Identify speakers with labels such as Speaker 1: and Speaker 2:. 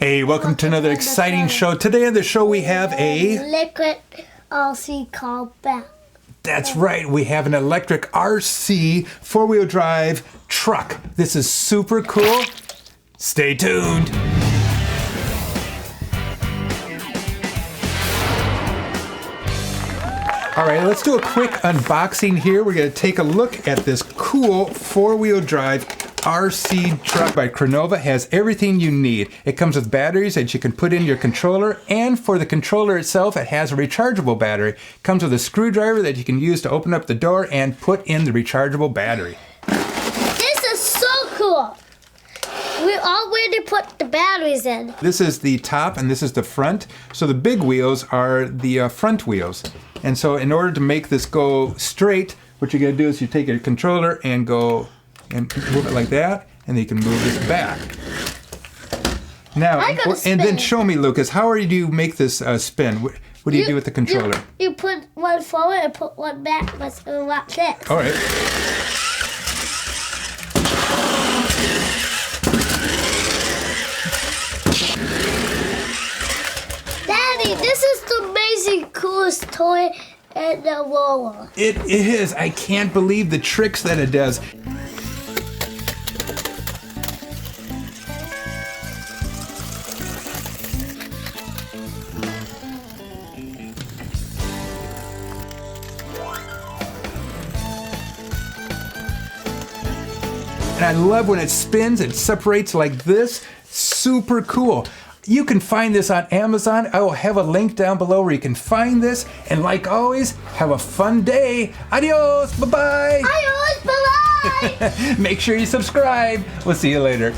Speaker 1: Hey, welcome to another exciting show. Today on the show we have a
Speaker 2: liquid RC called back.
Speaker 1: That's right, we have an electric RC four-wheel drive truck. This is super cool. Stay tuned. All right, let's do a quick unboxing here. We're going to take a look at this cool four-wheel drive RC truck by Crenova. It has everything you need. It comes with batteries that you can put in your controller, and for the controller itself, it has a rechargeable battery. It comes with a screwdriver that you can use to open up the door and put in the rechargeable battery.
Speaker 2: This is so cool. We already put the batteries in.
Speaker 1: This is the top and this is the front. So the big wheels are the front wheels. And so in order to make this go straight, what you're going to do is you take your controller and go and move it like that, and then you can move this back. Now, and then show me, Lucas, how do you make this spin? What do you do with the controller?
Speaker 2: You put one forward and put one back. Let's watch this.
Speaker 1: All right.
Speaker 2: Daddy, this is the amazing, coolest toy in the world.
Speaker 1: It is. I can't believe the tricks that it does. And I love when it spins, it separates like this. Super cool. You can find this on Amazon. I will have a link down below where you can find this. And like always, have a fun day. Adios. Bye-bye.
Speaker 2: Adios. Bye-bye.
Speaker 1: Make sure you subscribe. We'll see you later.